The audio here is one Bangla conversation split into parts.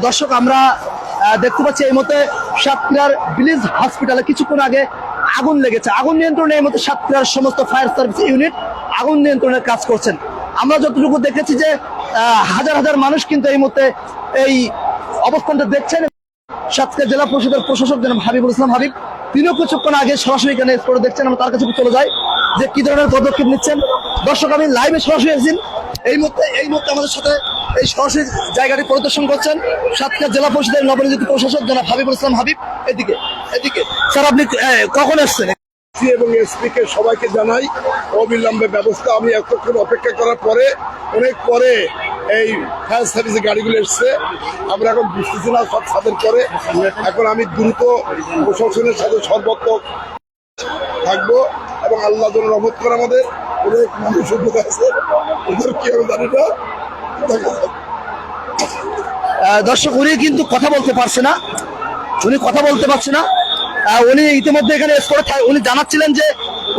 দর্শক, আমরা দেখতে পাচ্ছি এই মতে সাতক্ষীরার ভিলেজ হসপিটালে কিছুক্ষণ আগে আগুন লেগেছে। আগুন নিয়ন্ত্রণে এই মতে সাতক্ষীরার সমস্ত ফায়ার সার্ভিস ইউনিট আগুন নিয়ন্ত্রণের কাজ করছেন। আমরা যতটুকু দেখেছি যে হাজার হাজার মানুষ কিন্তু এই মুহূর্তে এই অবস্থানটা দেখছেন। সাতক্ষীরা জেলা পরিষদের প্রশাসক জনাব হাবিবুল ইসলাম হাবিব, তিনিও কিছুক্ষণ আগে সরাসরি এখানে স্পটে দেখছেন। আমরা তার কাছে চলে যাই যে কি ধরনের পদক্ষেপ নিচ্ছেন। দর্শক, আমি লাইভে সরাসরি এসেছি। এই মুহূর্তে আমাদের সাথে এই সরাসরি জায়গাটি পরিদর্শন করছেন সাতক্ষীরা জেলা পরিষদের নবনিযুক্ত প্রশাসক জনাব হাবিবুল ইসলাম হাবিব। এদিকে স্যার, আপনি কখন এসছেন? এবং এসপি কে সবাইকে জানাই অবিলম্বে ব্যবস্থা। আমি এতক্ষণ অপেক্ষা করার পরে অনেক পরে এই ফায়ার সার্ভিসের গাড়িগুলো এসছে। আমরা এখন বুঝতেছি না সব ছাদের পরে। এখন আমি দ্রুত প্রশাসনের সাথে সর্বত্র থাকবো এবং আল্লাহ যেন রহমত করে। আমাদের অনেক মানুষ আছে, ওদের কি হবে জানি না। দর্শক, উনি কিন্তু কথা বলতে পারছে না। উনি ইতিমধ্যে এখানে উনি জানাচ্ছিলেন যে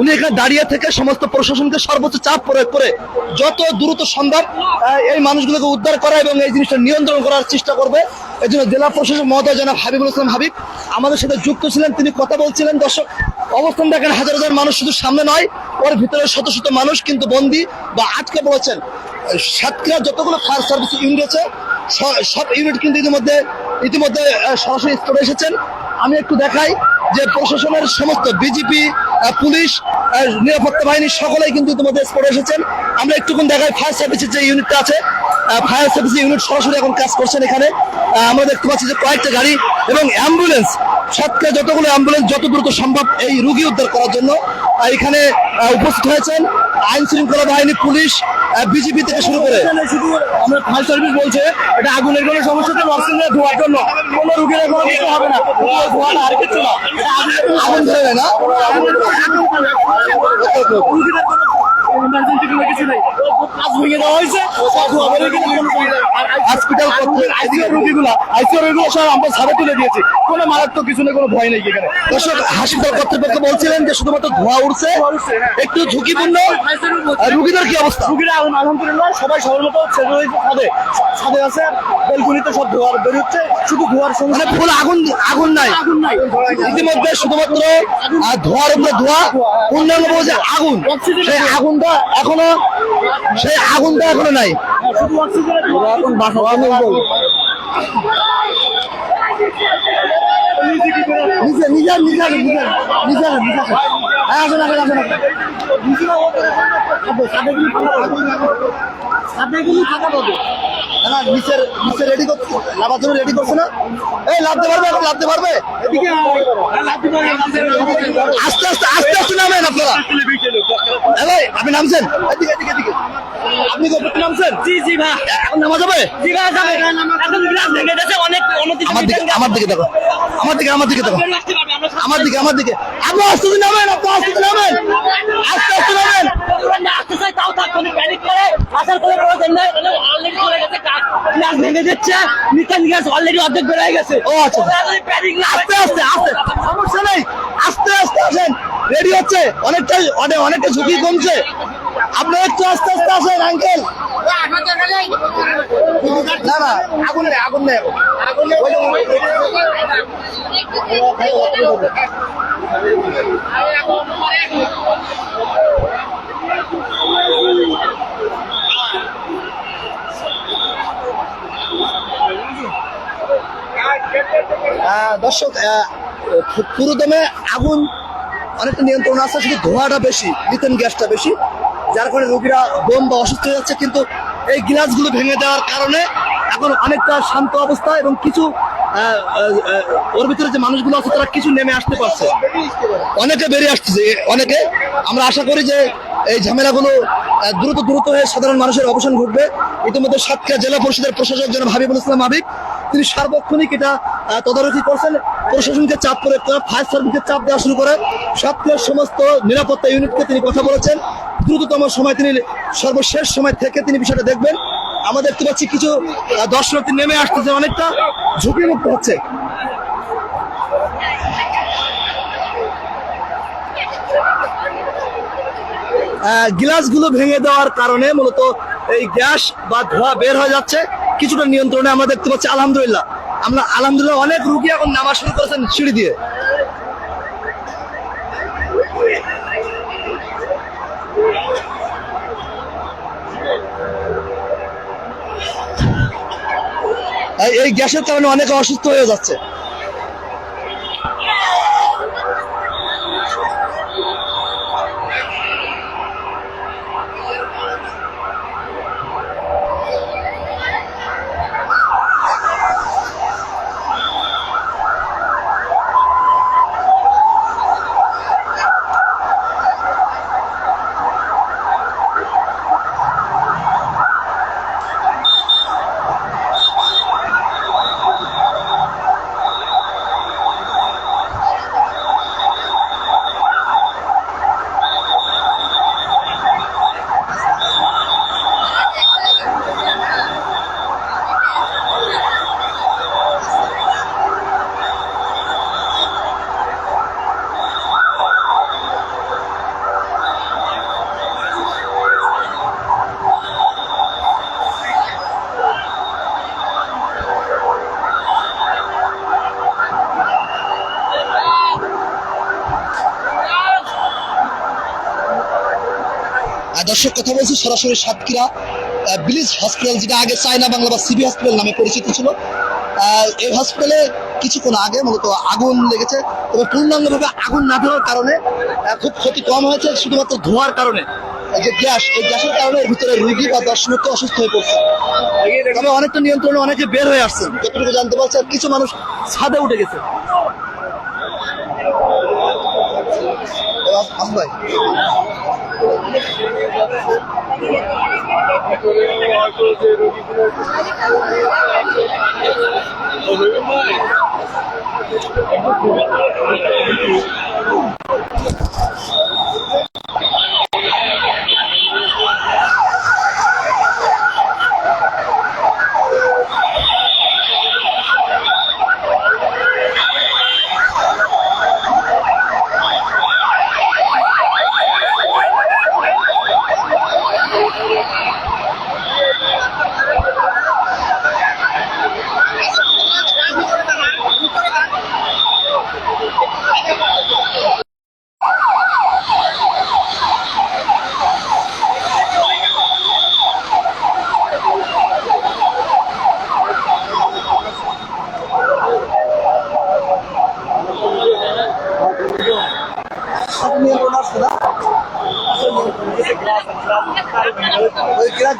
উনি এখানে দাঁড়িয়ে থেকে সমস্ত প্রশাসনকে সর্বোচ্চ চাপ প্রয়োগ করে যত দ্রুত সম্ভব এই মানুষগুলোকে উদ্ধার করা এবং এই জিনিসটা নিয়ন্ত্রণ করার চেষ্টা করবে। এই জন্য জেলা প্রশাসক মহোদয় জনাব হাবিবুল ইসলাম হাবিব আমাদের সাথে যুক্ত ছিলেন, তিনি কথা বলছিলেন। দর্শক, অবস্থান দেখেন, হাজার হাজার মানুষ শুধু সামনে নয়, ওর ভিতরে শত শত মানুষ কিন্তু বন্দী বা আটকে পড়েছেন। সাতক্ষীরা যতগুলো ফায়ার সার্ভিস ইউনিট আছে সব ইউনিট কিন্তু ইতিমধ্যে সরাসরি স্পটে এসেছেন। আমি একটু দেখাই যে প্রশাসনের সমস্ত বিজিপি, পুলিশ, নিরাপত্তা বাহিনী সকলেই কিন্তু ইতিমধ্যে স্পটে এসেছেন। আমরা একটুক্ষণ দেখাই ফায়ার সার্ভিসের যে ইউনিটটা আছে, ফায়ার সার্ভিস ইউনিট সরাসরি এখন কাজ করছেন এখানে। আমরা দেখতে পাচ্ছি যে কয়েকটা গাড়ি এবং অ্যাম্বুলেন্স, সাতক্ষীরা যতগুলো অ্যাম্বুলেন্স যত দ্রুত সম্ভব এই রোগী উদ্ধার করার জন্য এখানে উপস্থিত হয়েছেন। আইন শৃঙ্খলা বাহিনী, পুলিশ, বিজিপি থেকে শুরু করে আমরা ফায়ার সার্ভিস বলছে এটা আগুনের কোনো সমস্যা তো অক্সিজেন ধোয়ার জন্য কোনো রোগীর কোনো কিছু হবে না। ধোয়া না, আর কিছু না, আগুন ধরে না। কোনো মারাত্মক কিছু নেই, কোনো ভয় নেই এখানে। দর্শক, হাসপাতাল কর্তৃপক্ষ বলছিলেন যে শুধুমাত্র ধোঁয়া উঠছে, একটু ঝুঁকিপূর্ণ। রোগীদের কি অবস্থা? রোগীরা আলহামদুলিল্লাহ সবাই সবার মতো ছাদে আছে, বেলকুনিতে সব ধোঁয়া বেরোচ্ছে, শুধু ধোঁয়ার সঙ্গে ফুল আগুন নাই। ইতিমধ্যে শুধুমাত্র ধোঁয়ার উপরে ধোঁয়া, পূর্ণাঙ্গ যে আগুন, সেই আগুনটা এখনো নাই। এখন রেডি করছে, লাভার জন্য রেডি করছে না? এই লাভতে পারবে আস্তে আস্তে নামেন আপনারা। আপনি নামছেন? এদিকে আপনি নামছেন? জি ভাই, এখন নামা যাবে? জি ভাই যাবে। আমার দিকে দেখো, আমার দিকে আপনি আস্তে নামেন, আস্তে চাই তাও থাক, প্যানিক করে আসার কোনো প্রয়োজন নেই। অলরেডি চলে গেছে, গ্লাস ভেঙে যাচ্ছে, নিচে গ্যাস অলরেডি অর্ধেক বের হয়ে গেছে। ও আচ্ছা, আস্তে সমস্যা নেই, আস্তে আসেন। রেডি হচ্ছে, অনেকটা ঝুঁকি কমছে। আপনারা একটু আস্তে আসেন আঙ্কেল। না আগুন নেই দর্শক, পুরোদমে আগুন অনেকটা নিয়ন্ত্রণ আছে, শুধু ধোঁয়াটা বেশি, মিথেন গ্যাসটা বেশি, যার কারণে রোগীরা বোম বা অসুস্থ হয়ে যাচ্ছে। কিন্তু এই গ্লাসগুলো ভেঙে দেওয়ার কারণে এখন অনেকটা শান্ত অবস্থা এবং কিছু ওর ভিতরে যে মানুষগুলো আছে তারা কিছু নেমে আসতে পারছে, অনেকে বেরিয়ে আসতেছে। আমরা আশা করি যে এই ঝামেলাগুলো দ্রুত হয়ে সাধারণ মানুষের অবসান ঘটবে। ইতিমধ্যে সাতক্ষীরা জেলা পরিষদের প্রশাসক জনাব হাবিবুল ইসলাম হাবিব তিনি সার্বক্ষণিক এটা তদারকি করছেন। প্রশাসনকে চাপ করে, ফায়ার সার্ভিসকে চাপ দেওয়া শুরু করে, সাতক্ষীরার সমস্ত নিরাপত্তা ইউনিটকে তিনি কথা বলেছেন দ্রুততম সময়, তিনি সর্বশেষ সময় থেকে তিনি বিষয়টা দেখবেন। আমরা দেখতে পাচ্ছি কিছু দর্শনার্থী নেমে আসতেছে, অনেকটা ঝুঁকিমুক্ত হচ্ছে। গ্লাসগুলো ভেঙে দেওয়ার কারণে মূলত এই গ্যাস বা ধোঁয়া বের হয়ে যাচ্ছে, কিছুটা নিয়ন্ত্রণে আমরা দেখতে পাচ্ছি। আলহামদুলিল্লাহ অনেক রুগী এখন নামা শুরু করেছেন সিঁড়ি দিয়ে। এই গ্যাসের কারণে অনেকে অসুস্থ হয়ে যাচ্ছে। দর্শক, কথা বলছি সরাসরি সাতক্ষীরা ব্লিজ হসপিটাল, যেটা আগে চায়না বাংলা বা সিবি হসপিটাল নামে পরিচিত ছিল। এই হসপিটালে কিছুক্ষণ আগে মূলত আগুন লেগেছে, তবে পূর্ণাঙ্গভাবে আগুন না ধরার কারণে খুব ক্ষতি কম হয়েছে, শুধুমাত্র ধোঁয়ার কারণে। যে গ্যাস, এই গ্যাসের কারণে এর ভিতরে রুগী বা দর্শনার্থী অসুস্থ হয়ে পড়ছে। তবে অনেকটা নিয়ন্ত্রণে অনেকে বের হয়ে আসছেন, যতটুকু জানতে পারছি। আর কিছু মানুষ ছাদে উঠে গেছে। ভাই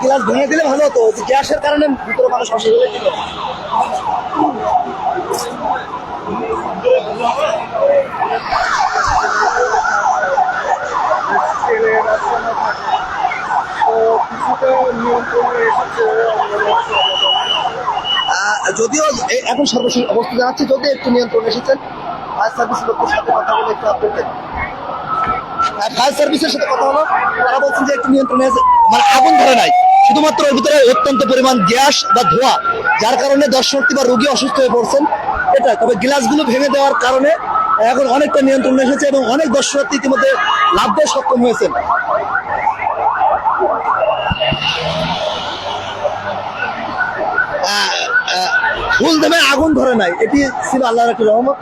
গ্লাস ভেঙে দিলে ভালো হতো, গ্যাসের কারণে ভিতরে মানুষ অসুস্থ হয়ে যেত। যদিও এখন সর্বশেষ অবস্থা জানাচ্ছে, যদি একটু নিয়ন্ত্রণ এসেছেন। ফায়ার সার্ভিসের লোকের সাথে কথা বলে একটু আপডেট দেন। ফায়ার সার্ভিসের সাথে কথা হলো, তারা বলছেন যে একটু নিয়ন্ত্রণে আছে, মানে আগুন ধরে নাই, শুধুমাত্র এর ভিতরে অত্যন্ত পরিমাণ গ্যাস বা ধোঁয়া, যার কারণে দর্শনার্থী বা রোগী অসুস্থ হয়ে পড়ছেন। এটা তবে গ্লাসগুলো ভেঙে দেওয়ার কারণে এখন অনেকটা নিয়ন্ত্রণ এসেছে এবং অনেক দর্শনার্থী ইতিমধ্যে লাভতে সক্ষম হয়েছেন। ফুল দেবে আগুন ধরে নাই, এটি ছিল আল্লাহর একটি রহমত।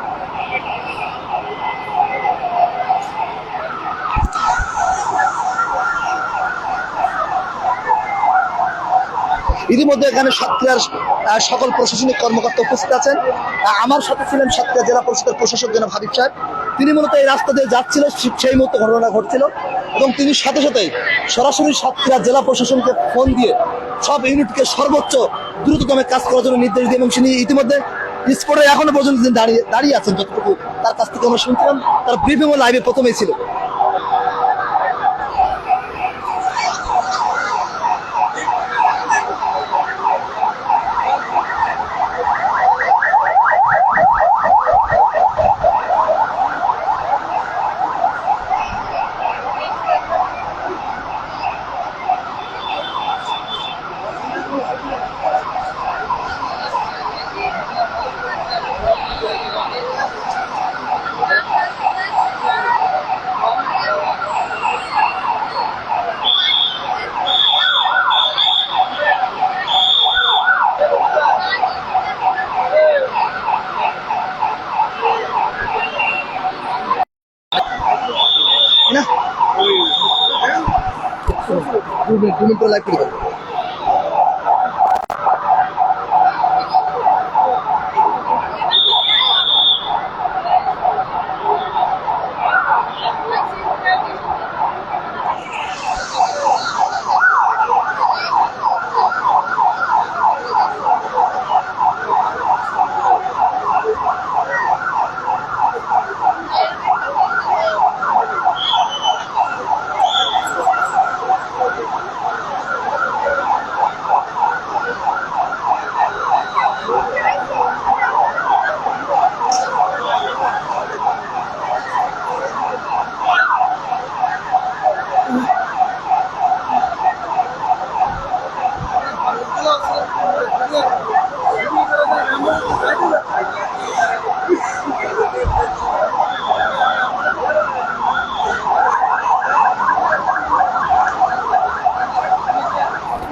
ইতিমধ্যে এখানে সাতক্ষীরার সকল প্রশাসনিক কর্মকর্তা উপস্থিত আছেন। আমার সাথে ছিলেন সাতক্ষীরা জেলা পরিষদের প্রশাসক জনাব হাবিব সাহেব। তিনি মূলত এই রাস্তা দিয়ে যাচ্ছিল, সেই মুহূর্তে ঘটনা ঘটছিল এবং তিনি সাথে সাথেই সরাসরি সাতক্ষীরা জেলা প্রশাসনকে ফোন দিয়ে সব ইউনিটকে সর্বোচ্চ দ্রুততমে কাজ করার জন্য নির্দেশ দিয়ে, এবং তিনি ইতিমধ্যে স্পটে এখনো পর্যন্ত তিনি দাঁড়িয়ে আছেন। যতটুকু তার কাছ থেকে আমরা শুনছিলাম, তার ব্রিফিং ও লাইভে প্রথমেই ছিল। 2 মিনিট করে লাইভ করে দেবো।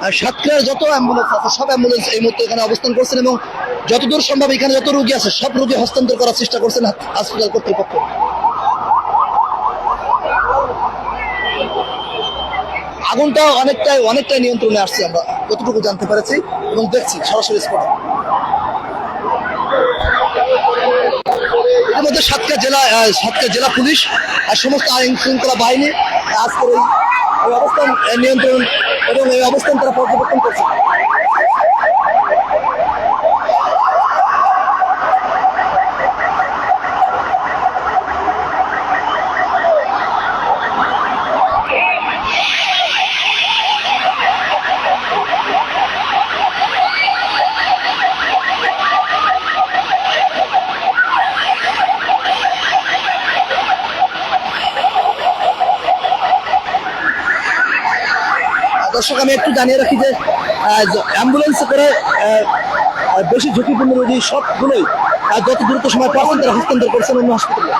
আর সাতক্ষীরার যত অ্যাম্বুলেন্স আছে সব অ্যাম্বুলেন্স এই মুহূর্তে এখানে অবস্থান করছেন এবং যতদূর সম্ভব এখানে যত রোগী আছে সব রোগী হস্তান্তর করার চেষ্টা করছেন হসপিটাল কর্তৃপক্ষ। আগুনটা অনেকটাই নিয়ন্ত্রণে আসছে আমরা যতটুকু জানতে পেরেছি এবং দেখছি সরাসরি স্পটে। এর মধ্যে সাতক্ষীরা জেলা পুলিশ আর সমস্ত আইন শৃঙ্খলা বাহিনী আজকের এই অবস্থান নিয়ন্ত্রণ এবং এই অবস্থান তারা পর্যবেক্ষণ করছে। দর্শক আমি একটু জানিয়ে রাখি যে অ্যাম্বুলেন্স করে বেশি ঝুঁকিপূর্ণ রোগী সবগুলোই যত দ্রুত সময় পাচ্ছেন তারা হস্তান্তর করছেন অন্য হাসপাতালে।